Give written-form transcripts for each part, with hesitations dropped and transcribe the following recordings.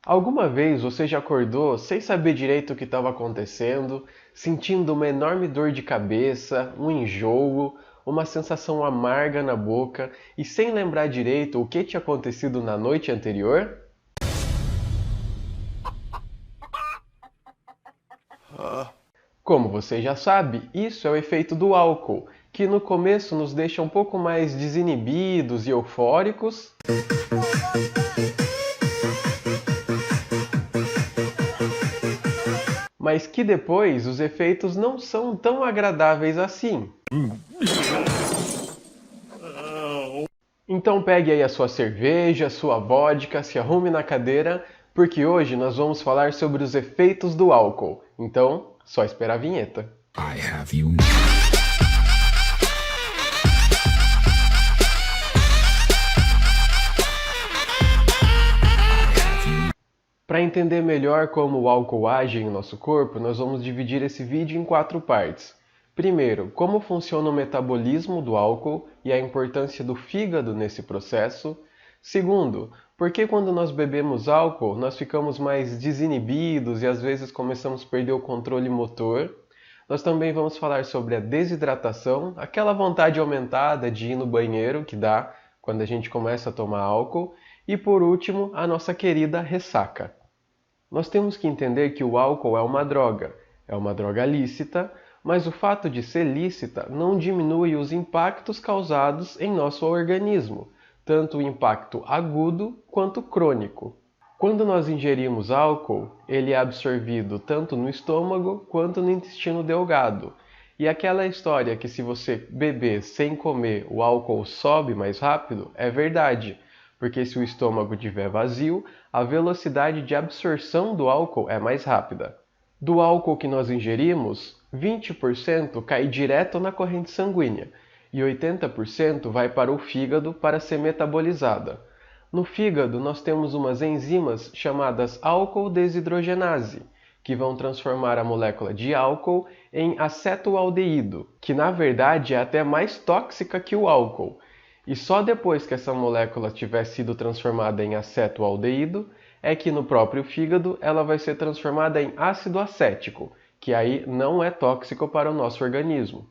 Alguma vez você já acordou sem saber direito o que estava acontecendo, sentindo uma enorme dor de cabeça, um enjoo, uma sensação amarga na boca e sem lembrar direito o que tinha acontecido na noite anterior? Como você já sabe, isso é o efeito do álcool, que no começo nos deixa um pouco mais desinibidos e eufóricos, mas que depois os efeitos não são tão agradáveis assim. Então pegue aí a sua cerveja, a sua vodka, se arrume na cadeira, porque hoje nós vamos falar sobre os efeitos do álcool. Então, só espera a vinheta. I have you. Para entender melhor como o álcool age em nosso corpo, nós vamos dividir esse vídeo em 4 partes. Primeiro, como funciona o metabolismo do álcool e a importância do fígado nesse processo. Segundo, por que quando nós bebemos álcool nós ficamos mais desinibidos e às vezes começamos a perder o controle motor. Nós também vamos falar sobre a desidratação, aquela vontade aumentada de ir no banheiro que dá quando a gente começa a tomar álcool. E por último, a nossa querida ressaca. Nós temos que entender que o álcool é uma droga lícita, mas o fato de ser lícita não diminui os impactos causados em nosso organismo, tanto o impacto agudo quanto crônico. Quando nós ingerimos álcool, ele é absorvido tanto no estômago quanto no intestino delgado. E aquela história que se você beber sem comer o álcool sobe mais rápido é verdade, porque se o estômago estiver vazio, a velocidade de absorção do álcool é mais rápida. Do álcool que nós ingerimos, 20% cai direto na corrente sanguínea e 80% vai para o fígado para ser metabolizada. No fígado, nós temos umas enzimas chamadas álcool desidrogenase, que vão transformar a molécula de álcool em acetoaldeído, que na verdade é até mais tóxica que o álcool. E só depois que essa molécula tiver sido transformada em acetoaldeído, é que no próprio fígado ela vai ser transformada em ácido acético, que aí não é tóxico para o nosso organismo.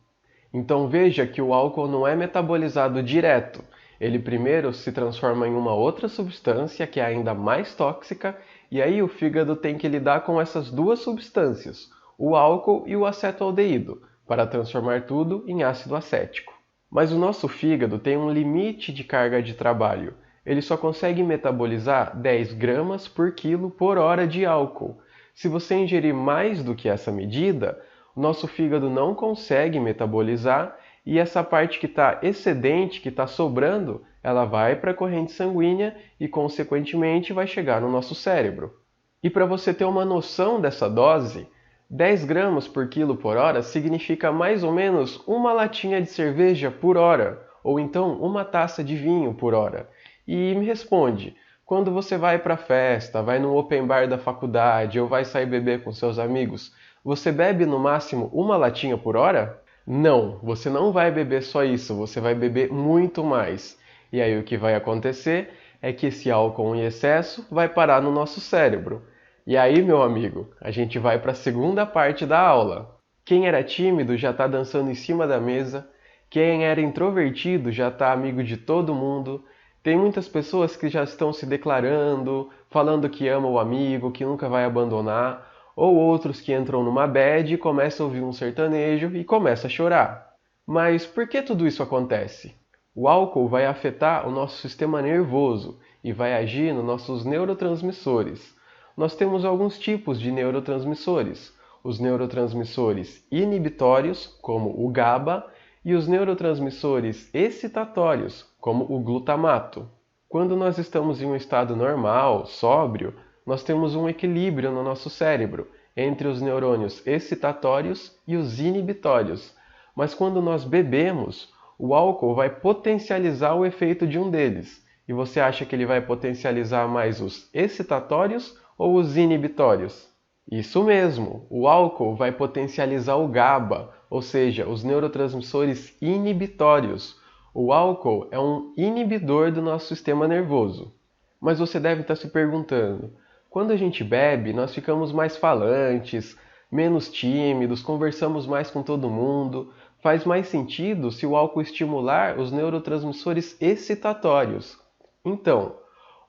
Então veja que o álcool não é metabolizado direto. Ele primeiro se transforma em uma outra substância que é ainda mais tóxica, e aí o fígado tem que lidar com essas duas substâncias, o álcool e o acetoaldeído, para transformar tudo em ácido acético. Mas o nosso fígado tem um limite de carga de trabalho. Ele só consegue metabolizar 10 gramas por quilo por hora de álcool. Se você ingerir mais do que essa medida, o nosso fígado não consegue metabolizar e essa parte que está excedente, que está sobrando, ela vai para a corrente sanguínea e, consequentemente, vai chegar no nosso cérebro. E para você ter uma noção dessa dose, 10 gramas por quilo por hora significa mais ou menos uma latinha de cerveja por hora, ou então uma taça de vinho por hora. E me responde, quando você vai para a festa, vai no open bar da faculdade ou vai sair beber com seus amigos, você bebe no máximo uma latinha por hora? Não, você não vai beber só isso, você vai beber muito mais. E aí o que vai acontecer é que esse álcool em excesso vai parar no nosso cérebro. E aí, meu amigo, a gente vai para a segunda parte da aula. Quem era tímido já está dançando em cima da mesa, quem era introvertido já está amigo de todo mundo. Tem muitas pessoas que já estão se declarando, falando que ama o amigo, que nunca vai abandonar, ou outros que entram numa bad e começam a ouvir um sertanejo e começam a chorar. Mas por que tudo isso acontece? O álcool vai afetar o nosso sistema nervoso e vai agir nos nossos neurotransmissores. Nós temos alguns tipos de neurotransmissores. Os neurotransmissores inibitórios, como o GABA, e os neurotransmissores excitatórios, como o glutamato. Quando nós estamos em um estado normal, sóbrio, nós temos um equilíbrio no nosso cérebro entre os neurônios excitatórios e os inibitórios. Mas quando nós bebemos, o álcool vai potencializar o efeito de um deles. E você acha que ele vai potencializar mais os excitatórios ou os inibitórios? Isso mesmo, o álcool vai potencializar o GABA, ou seja, os neurotransmissores inibitórios. O álcool é um inibidor do nosso sistema nervoso. Mas você deve estar se perguntando, Quando a gente bebe, nós ficamos mais falantes, menos tímidos, conversamos mais com todo mundo. Faz mais sentido se o álcool estimular os neurotransmissores excitatórios. Então,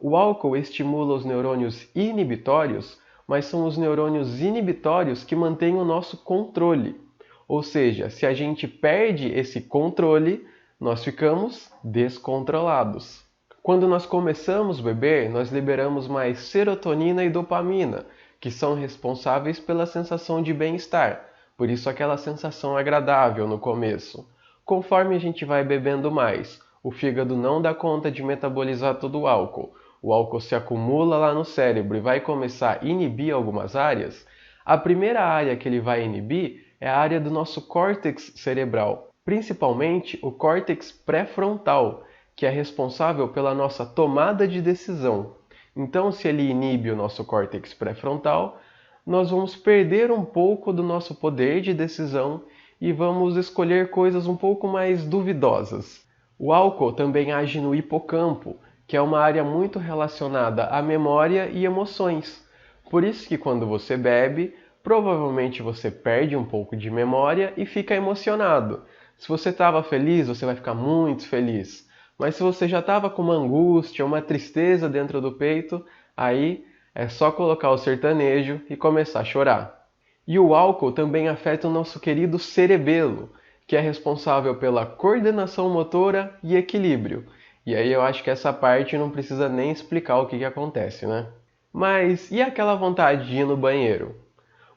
o álcool estimula os neurônios inibitórios, mas são os neurônios inibitórios que mantêm o nosso controle. Ou seja, se a gente perde esse controle, nós ficamos descontrolados. Quando nós começamos a beber, nós liberamos mais serotonina e dopamina, que são responsáveis pela sensação de bem-estar. Por isso aquela sensação agradável no começo. Conforme a gente vai bebendo mais, o fígado não dá conta de metabolizar todo o álcool. O álcool se acumula lá no cérebro e vai começar a inibir algumas áreas. A primeira área que ele vai inibir é a área do nosso córtex cerebral, principalmente o córtex pré-frontal, que é responsável pela nossa tomada de decisão. Então, se ele inibe o nosso córtex pré-frontal, nós vamos perder um pouco do nosso poder de decisão e vamos escolher coisas um pouco mais duvidosas. O álcool também age no hipocampo, que é uma área muito relacionada à memória e emoções. Por isso que quando você bebe, provavelmente você perde um pouco de memória e fica emocionado. Se você estava feliz, você vai ficar muito feliz. Mas se você já estava com uma angústia, uma tristeza dentro do peito, aí é só colocar o sertanejo e começar a chorar. E o álcool também afeta o nosso querido cerebelo, que é responsável pela coordenação motora e equilíbrio. E aí eu acho que essa parte não precisa nem explicar o que acontece, né? Mas e aquela vontade de ir no banheiro?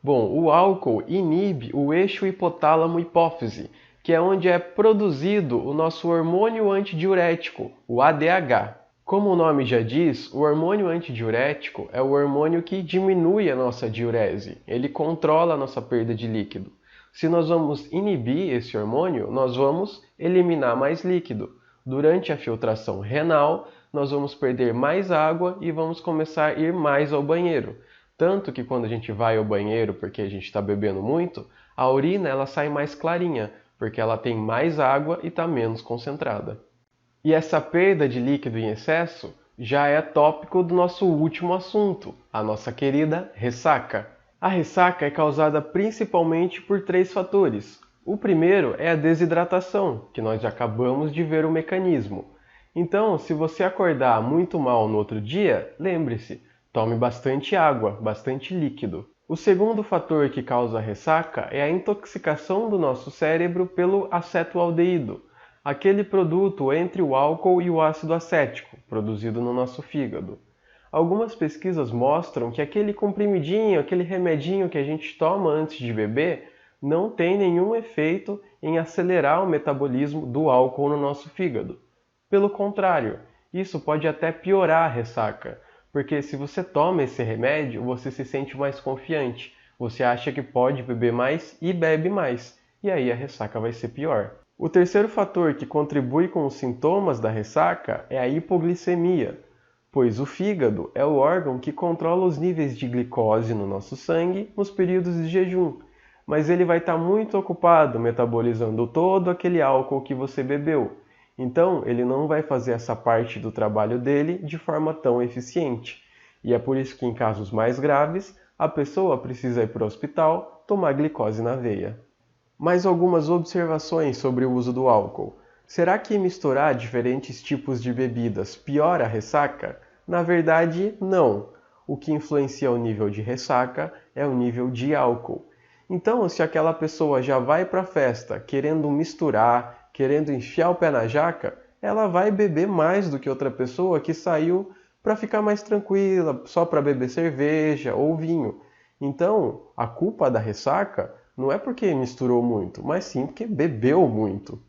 Bom, o álcool inibe o eixo hipotálamo-hipófise, que é onde é produzido o nosso hormônio antidiurético, o ADH. Como o nome já diz, o hormônio antidiurético é o hormônio que diminui a nossa diurese, ele controla a nossa perda de líquido. Se nós vamos inibir esse hormônio, nós vamos eliminar mais líquido. Durante a filtração renal, nós vamos perder mais água e vamos começar a ir mais ao banheiro. Tanto que quando a gente vai ao banheiro porque a gente está bebendo muito, a urina ela sai mais clarinha, porque ela tem mais água e está menos concentrada. E essa perda de líquido em excesso já é tópico do nosso último assunto, a nossa querida ressaca. A ressaca é causada principalmente por 3 fatores. O primeiro é a desidratação, que nós já acabamos de ver o mecanismo. Então, se você acordar muito mal no outro dia, lembre-se, tome bastante água, bastante líquido. O segundo fator que causa ressaca é a intoxicação do nosso cérebro pelo acetoaldeído, aquele produto entre o álcool e o ácido acético, produzido no nosso fígado. Algumas pesquisas mostram que aquele comprimidinho, aquele remedinho que a gente toma antes de beber, não tem nenhum efeito em acelerar o metabolismo do álcool no nosso fígado. Pelo contrário, isso pode até piorar a ressaca, porque se você toma esse remédio, você se sente mais confiante, você acha que pode beber mais e bebe mais, e aí a ressaca vai ser pior. O terceiro fator que contribui com os sintomas da ressaca é a hipoglicemia, pois o fígado é o órgão que controla os níveis de glicose no nosso sangue nos períodos de jejum, mas ele vai estar muito ocupado metabolizando todo aquele álcool que você bebeu. Então, ele não vai fazer essa parte do trabalho dele de forma tão eficiente. E é por isso que em casos mais graves, a pessoa precisa ir para o hospital tomar glicose na veia. Mais algumas observações sobre o uso do álcool. Será que misturar diferentes tipos de bebidas piora a ressaca? Na verdade, não. O que influencia o nível de ressaca é o nível de álcool. Então, se aquela pessoa já vai para a festa querendo misturar, querendo enfiar o pé na jaca, ela vai beber mais do que outra pessoa que saiu para ficar mais tranquila, só para beber cerveja ou vinho. Então, a culpa da ressaca não é porque misturou muito, mas sim porque bebeu muito.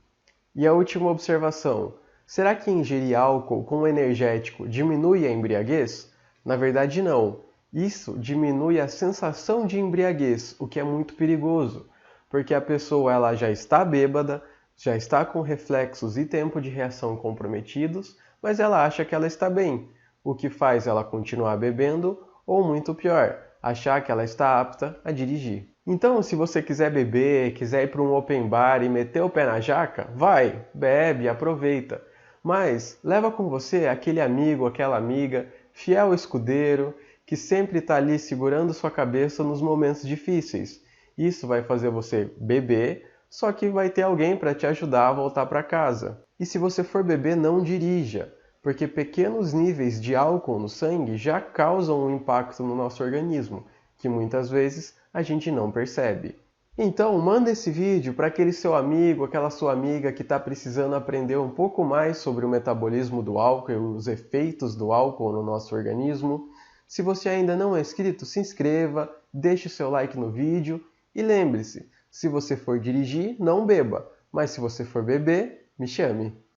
E a última observação, será que ingerir álcool com energético diminui a embriaguez? Na verdade não. Isso diminui a sensação de embriaguez, o que é muito perigoso, porque a pessoa ela já está bêbada, já está com reflexos e tempo de reação comprometidos, mas ela acha que ela está bem, o que faz ela continuar bebendo ou, muito pior, achar que ela está apta a dirigir. Então, se você quiser beber, quiser ir para um open bar e meter o pé na jaca, vai, bebe, aproveita. Mas leva com você aquele amigo, aquela amiga, fiel escudeiro, que sempre está ali segurando sua cabeça nos momentos difíceis. Isso vai fazer você beber, só que vai ter alguém para te ajudar a voltar para casa. E se você for beber, não dirija, porque pequenos níveis de álcool no sangue já causam um impacto no nosso organismo, que muitas vezes a gente não percebe. Então, manda esse vídeo para aquele seu amigo, aquela sua amiga que está precisando aprender um pouco mais sobre o metabolismo do álcool e os efeitos do álcool no nosso organismo. Se você ainda não é inscrito, se inscreva, deixe o seu like no vídeo e lembre-se, se você for dirigir, não beba, mas se você for beber, me chame.